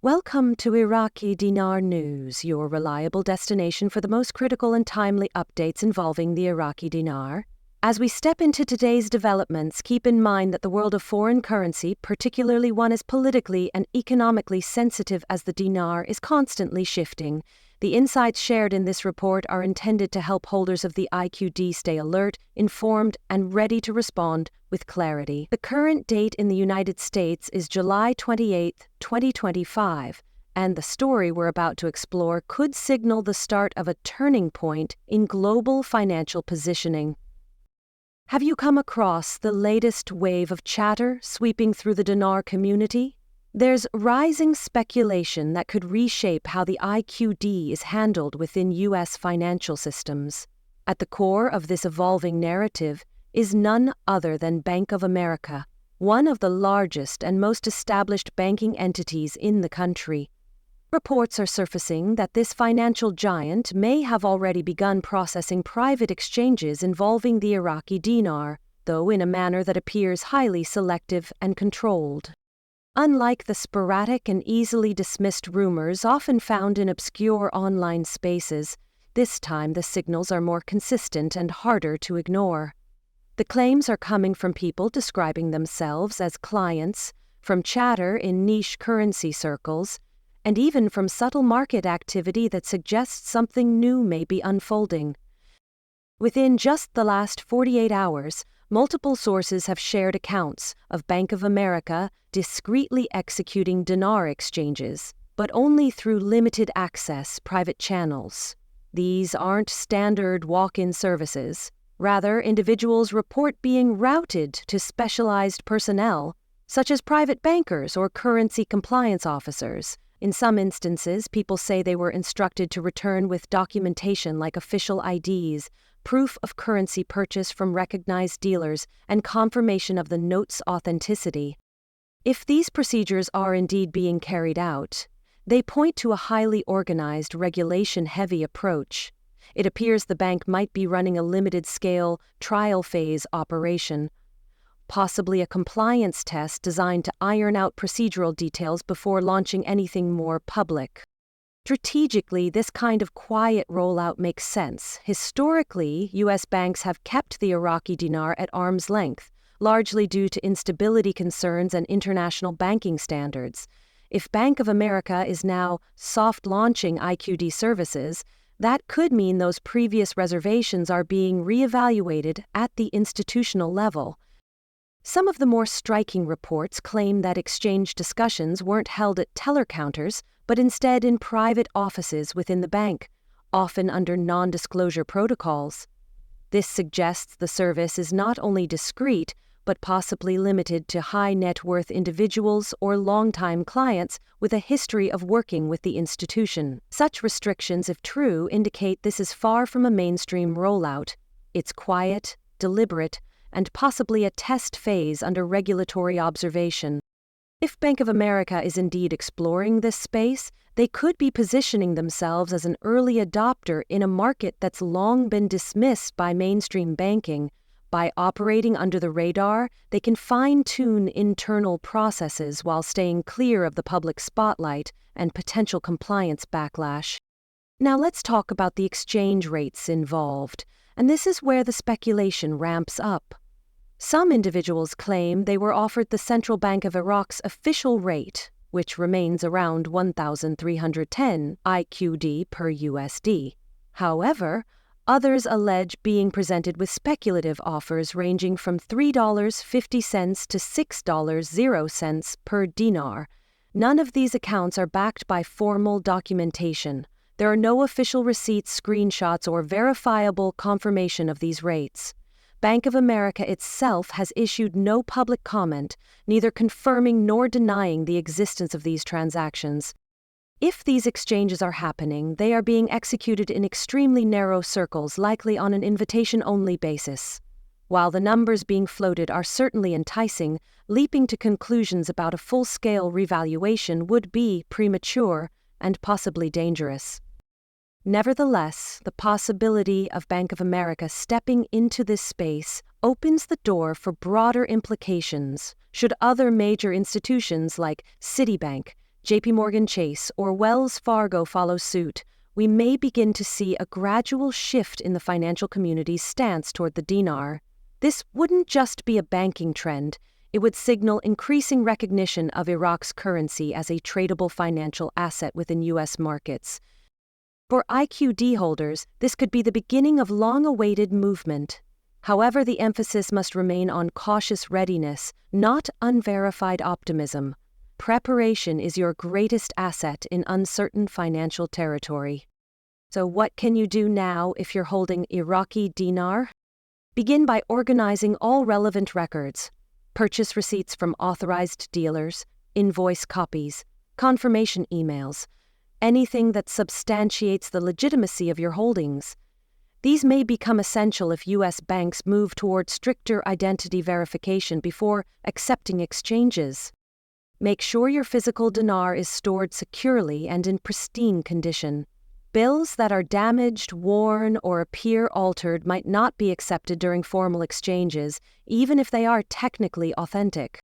Welcome to Iraqi Dinar News, your reliable destination for the most critical and timely updates involving the Iraqi dinar. As we step into today's developments, keep in mind that the world of foreign currency, particularly one as politically and economically sensitive as the dinar, is constantly shifting. The insights shared in this report are intended to help holders of the IQD stay alert, informed, and ready to respond with clarity. The current date in the United States is July 28, 2025, and the story we're about to explore could signal the start of a turning point in global financial positioning. Have you come across the latest wave of chatter sweeping through the dinar community? There's rising speculation that could reshape how the IQD is handled within U.S. financial systems. At the core of this evolving narrative is none other than Bank of America, one of the largest and most established banking entities in the country. Reports are surfacing that this financial giant may have already begun processing private exchanges involving the Iraqi dinar, though in a manner that appears highly selective and controlled. Unlike the sporadic and easily dismissed rumors often found in obscure online spaces, this time the signals are more consistent and harder to ignore. The claims are coming from people describing themselves as clients, from chatter in niche currency circles, and even from subtle market activity that suggests something new may be unfolding. Within just the last 48 hours, multiple sources have shared accounts of Bank of America discreetly executing dinar exchanges, but only through limited access private channels. These aren't standard walk-in services. Rather, individuals report being routed to specialized personnel, such as private bankers or currency compliance officers. In some instances, people say they were instructed to return with documentation like official IDs, proof of currency purchase from recognized dealers, and confirmation of the note's authenticity. If these procedures are indeed being carried out, they point to a highly organized, regulation-heavy approach. It appears the bank might be running a limited-scale, trial-phase operation, possibly a compliance test designed to iron out procedural details before launching anything more public. Strategically, this kind of quiet rollout makes sense. Historically, U.S. banks have kept the Iraqi dinar at arm's length, largely due to instability concerns and international banking standards. If Bank of America is now soft-launching IQD services, that could mean those previous reservations are being reevaluated at the institutional level. Some of the more striking reports claim that exchange discussions weren't held at teller counters, but instead in private offices within the bank, often under non-disclosure protocols. This suggests the service is not only discreet, but possibly limited to high-net-worth individuals or long-time clients with a history of working with the institution. Such restrictions, if true, indicate this is far from a mainstream rollout. It's quiet, deliberate, and possibly a test phase under regulatory observation. If Bank of America is indeed exploring this space, they could be positioning themselves as an early adopter in a market that's long been dismissed by mainstream banking. By operating under the radar, they can fine-tune internal processes while staying clear of the public spotlight and potential compliance backlash. Now let's talk about the exchange rates involved, and this is where the speculation ramps up. Some individuals claim they were offered the Central Bank of Iraq's official rate, which remains around 1,310 IQD per USD. However, others allege being presented with speculative offers ranging from $3.50 to $6.00 per dinar. None of these accounts are backed by formal documentation. There are no official receipts, screenshots, or verifiable confirmation of these rates. Bank of America itself has issued no public comment, neither confirming nor denying the existence of these transactions. If these exchanges are happening, they are being executed in extremely narrow circles, likely on an invitation-only basis. While the numbers being floated are certainly enticing, leaping to conclusions about a full-scale revaluation would be premature and possibly dangerous. Nevertheless, the possibility of Bank of America stepping into this space opens the door for broader implications should other major institutions like Citibank, JP Chase, or Wells Fargo follow suit, we may begin to see a gradual shift in the financial community's stance toward the dinar. This wouldn't just be a banking trend, it would signal increasing recognition of Iraq's currency as a tradable financial asset within U.S. markets. For IQD holders, this could be the beginning of long-awaited movement. However, the emphasis must remain on cautious readiness, not unverified optimism. Preparation is your greatest asset in uncertain financial territory. So what can you do now if you're holding Iraqi dinar? Begin by organizing all relevant records. Purchase receipts from authorized dealers, invoice copies, confirmation emails, anything that substantiates the legitimacy of your holdings. These may become essential if U.S. banks move toward stricter identity verification before accepting exchanges. Make sure your physical dinar is stored securely and in pristine condition. Bills that are damaged, worn, or appear altered might not be accepted during formal exchanges, even if they are technically authentic.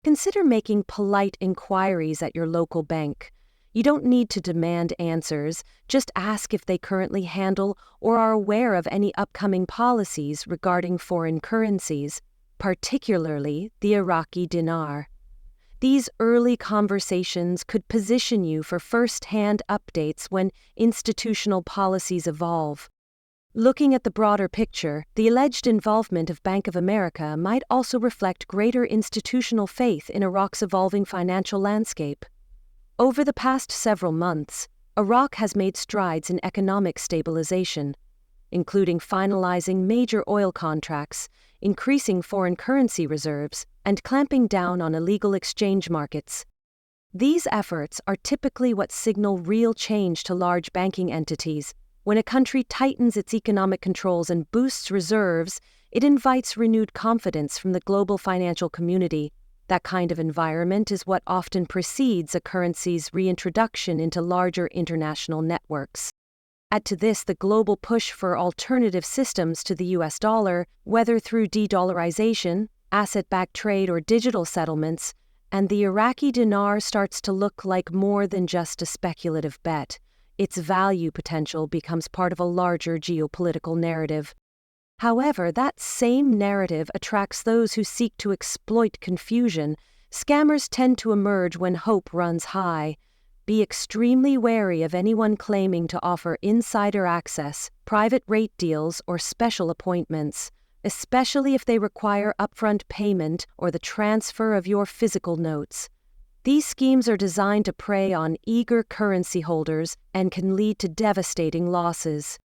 Consider making polite inquiries at your local bank. You don't need to demand answers, just ask if they currently handle or are aware of any upcoming policies regarding foreign currencies, particularly the Iraqi dinar. These early conversations could position you for first-hand updates when institutional policies evolve. Looking at the broader picture, the alleged involvement of Bank of America might also reflect greater institutional faith in Iraq's evolving financial landscape. Over the past several months, Iraq has made strides in economic stabilization, including finalizing major oil contracts, increasing foreign currency reserves, and clamping down on illegal exchange markets. These efforts are typically what signal real change to large banking entities. When a country tightens its economic controls and boosts reserves, it invites renewed confidence from the global financial community. That kind of environment is what often precedes a currency's reintroduction into larger international networks. Add to this the global push for alternative systems to the US dollar, whether through de-dollarization, asset-backed trade, or digital settlements, and the Iraqi dinar starts to look like more than just a speculative bet. Its value potential becomes part of a larger geopolitical narrative. However, that same narrative attracts those who seek to exploit confusion. Scammers tend to emerge when hope runs high. Be extremely wary of anyone claiming to offer insider access, private rate deals, or special appointments, especially if they require upfront payment or the transfer of your physical notes. These schemes are designed to prey on eager currency holders and can lead to devastating losses.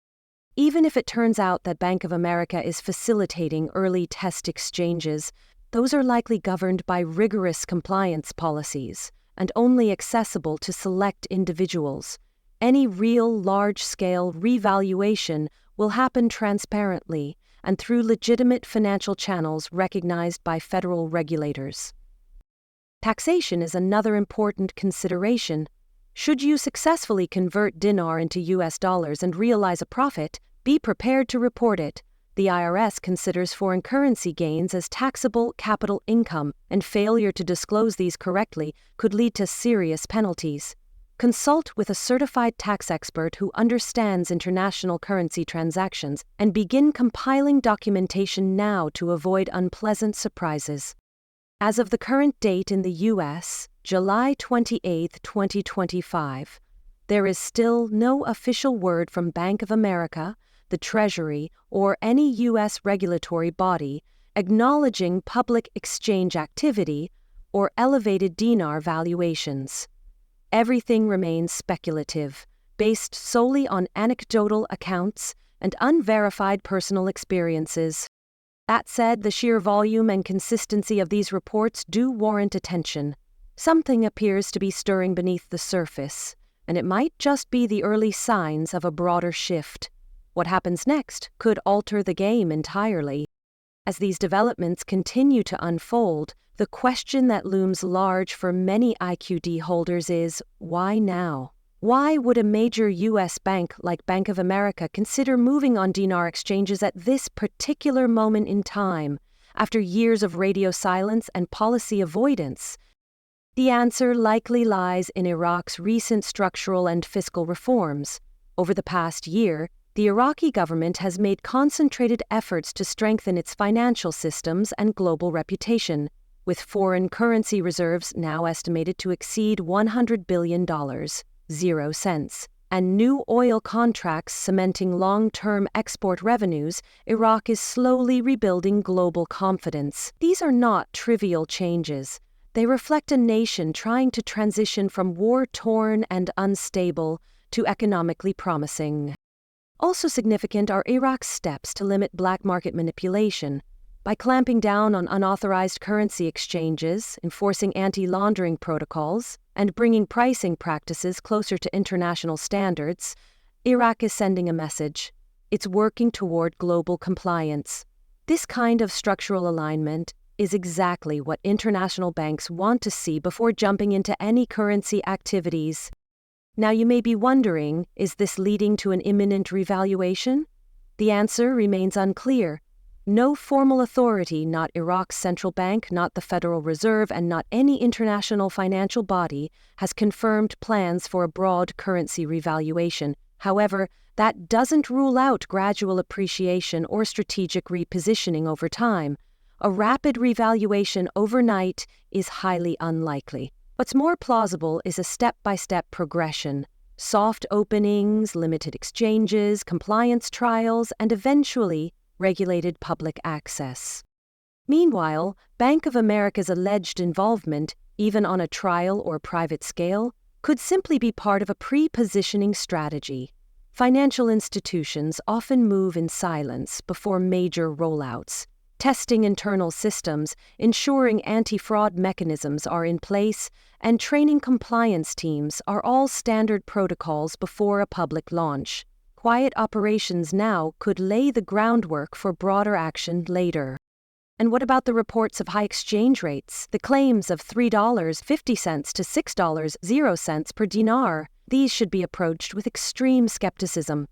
Even if it turns out that Bank of America is facilitating early test exchanges, those are likely governed by rigorous compliance policies and only accessible to select individuals. Any real large-scale revaluation will happen transparently and through legitimate financial channels recognized by federal regulators. Taxation is another important consideration. Should you successfully convert dinar into US dollars and realize a profit, be prepared to report it. The IRS considers foreign currency gains as taxable capital income, and failure to disclose these correctly could lead to serious penalties. Consult with a certified tax expert who understands international currency transactions and begin compiling documentation now to avoid unpleasant surprises. As of the current date in the U.S., July 28, 2025, there is still no official word from Bank of America, the Treasury, or any U.S. regulatory body acknowledging public exchange activity or elevated dinar valuations. Everything remains speculative, based solely on anecdotal accounts and unverified personal experiences. That said, the sheer volume and consistency of these reports do warrant attention. Something appears to be stirring beneath the surface, and it might just be the early signs of a broader shift. What happens next could alter the game entirely. As these developments continue to unfold, the question that looms large for many IQD holders is, why now? Why would a major U.S. bank like Bank of America consider moving on dinar exchanges at this particular moment in time, after years of radio silence and policy avoidance? The answer likely lies in Iraq's recent structural and fiscal reforms. Over the past year, the Iraqi government has made concentrated efforts to strengthen its financial systems and global reputation, with foreign currency reserves now estimated to exceed $100 billion, 0 cents, and new oil contracts cementing long-term export revenues. Iraq is slowly rebuilding global confidence. These are not trivial changes. They reflect a nation trying to transition from war-torn and unstable to economically promising. Also significant are Iraq's steps to limit black market manipulation. By clamping down on unauthorized currency exchanges, enforcing anti-laundering protocols, and bringing pricing practices closer to international standards, Iraq is sending a message. It's working toward global compliance. This kind of structural alignment is exactly what international banks want to see before jumping into any currency activities. Now you may be wondering, is this leading to an imminent revaluation? The answer remains unclear. No formal authority, not Iraq's central bank, not the Federal Reserve, and not any international financial body, has confirmed plans for a broad currency revaluation. However, that doesn't rule out gradual appreciation or strategic repositioning over time. A rapid revaluation overnight is highly unlikely. What's more plausible is a step-by-step progression. Soft openings, limited exchanges, compliance trials, and eventually regulated public access. Meanwhile, Bank of America's alleged involvement, even on a trial or private scale, could simply be part of a pre-positioning strategy. Financial institutions often move in silence before major rollouts, testing internal systems, ensuring anti-fraud mechanisms are in place, and training compliance teams are all standard protocols before a public launch. Quiet operations now could lay the groundwork for broader action later. And what about the reports of high exchange rates, the claims of $3.50 to $6.00 per dinar? These should be approached with extreme skepticism.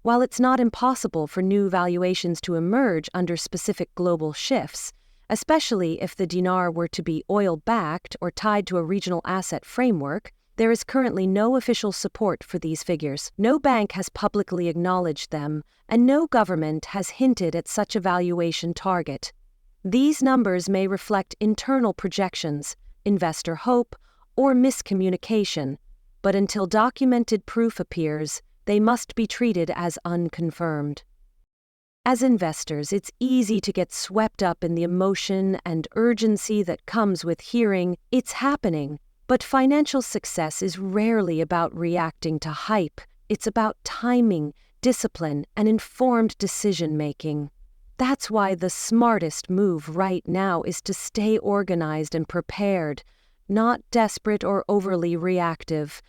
While it's not impossible for new valuations to emerge under specific global shifts, especially if the dinar were to be oil-backed or tied to a regional asset framework, there is currently no official support for these figures. No bank has publicly acknowledged them, and no government has hinted at such a valuation target. These numbers may reflect internal projections, investor hope, or miscommunication, but until documented proof appears, they must be treated as unconfirmed. As investors, it's easy to get swept up in the emotion and urgency that comes with hearing, "It's happening." But financial success is rarely about reacting to hype. It's about timing, discipline, and informed decision-making. That's why the smartest move right now is to stay organized and prepared, not desperate or overly reactive.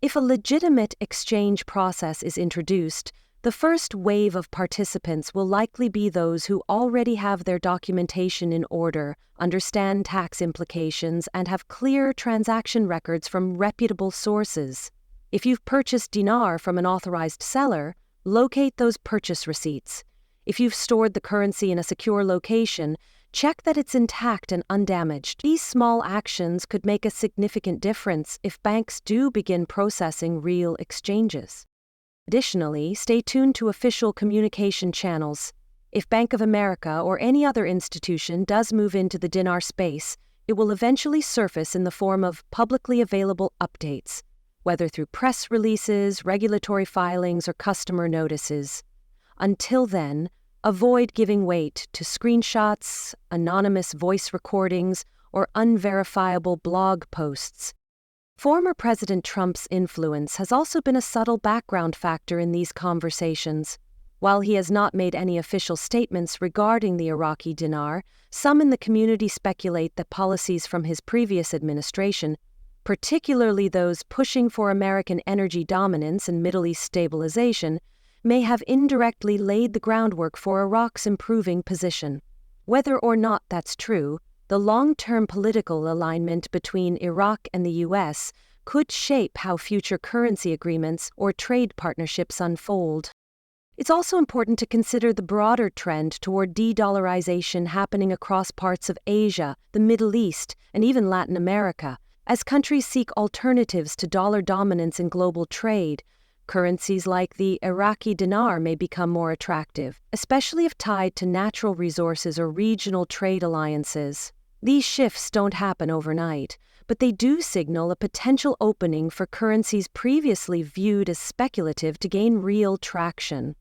If a legitimate exchange process is introduced, the first wave of participants will likely be those who already have their documentation in order, understand tax implications, and have clear transaction records from reputable sources. If you've purchased dinar from an authorized seller, locate those purchase receipts. If you've stored the currency in a secure location, check that it's intact and undamaged. These small actions could make a significant difference if banks do begin processing real exchanges. Additionally, stay tuned to official communication channels. If Bank of America or any other institution does move into the dinar space, it will eventually surface in the form of publicly available updates, whether through press releases, regulatory filings, or customer notices. Until then, avoid giving weight to screenshots, anonymous voice recordings, or unverifiable blog posts. Former President Trump's influence has also been a subtle background factor in these conversations. While he has not made any official statements regarding the Iraqi dinar, some in the community speculate that policies from his previous administration, particularly those pushing for American energy dominance and Middle East stabilization, may have indirectly laid the groundwork for Iraq's improving position. Whether or not that's true, the long-term political alignment between Iraq and the U.S. could shape how future currency agreements or trade partnerships unfold. It's also important to consider the broader trend toward de-dollarization happening across parts of Asia, the Middle East, and even Latin America. As countries seek alternatives to dollar dominance in global trade, currencies like the Iraqi dinar may become more attractive, especially if tied to natural resources or regional trade alliances. These shifts don't happen overnight, but they do signal a potential opening for currencies previously viewed as speculative to gain real traction.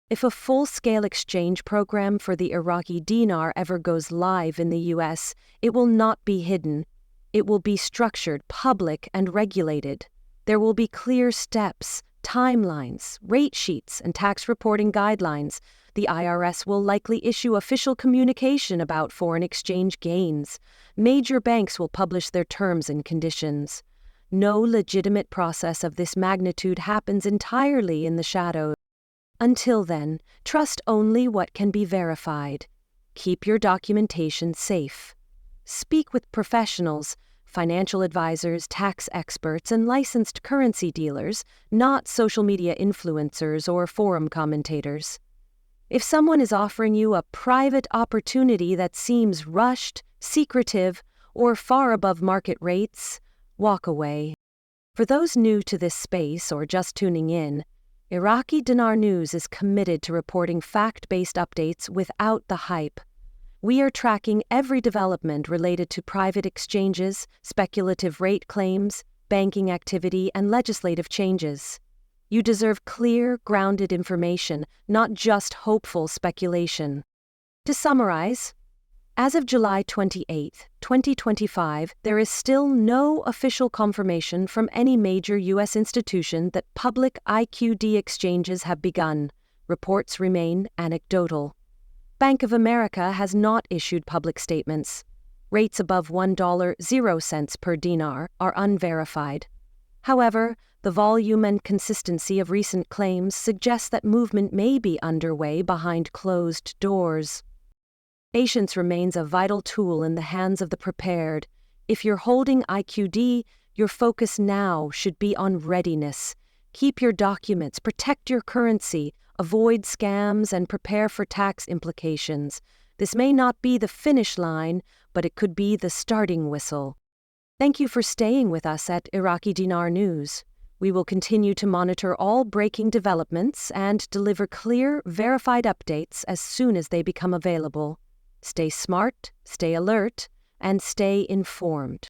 If a full-scale exchange program for the Iraqi dinar ever goes live in the U.S., it will not be hidden. It will be structured, public, and regulated. There will be clear steps, timelines, rate sheets, and tax reporting guidelines. The IRS will likely issue official communication about foreign exchange gains. Major banks will publish their terms and conditions. No legitimate process of this magnitude happens entirely in the shadows. Until then, trust only what can be verified. Keep your documentation safe. Speak with professionals, financial advisors, tax experts, and licensed currency dealers, not social media influencers or forum commentators. If someone is offering you a private opportunity that seems rushed, secretive, or far above market rates, walk away. For those new to this space or just tuning in, Iraqi Dinar News is committed to reporting fact-based updates without the hype. We are tracking every development related to private exchanges, speculative rate claims, banking activity, and legislative changes. You deserve clear, grounded information, not just hopeful speculation. To summarize, as of July 28, 2025, there is still no official confirmation from any major U.S. institution that public IQD exchanges have begun. Reports remain anecdotal. Bank of America has not issued public statements. Rates above $1.00 per dinar are unverified. However, the volume and consistency of recent claims suggest that movement may be underway behind closed doors. Patience remains a vital tool in the hands of the prepared. If you're holding IQD, your focus now should be on readiness. Keep your documents, protect your currency, avoid scams, and prepare for tax implications. This may not be the finish line, but it could be the starting whistle. Thank you for staying with us at Iraqi Dinar News. We will continue to monitor all breaking developments and deliver clear, verified updates as soon as they become available. Stay smart, stay alert, and stay informed.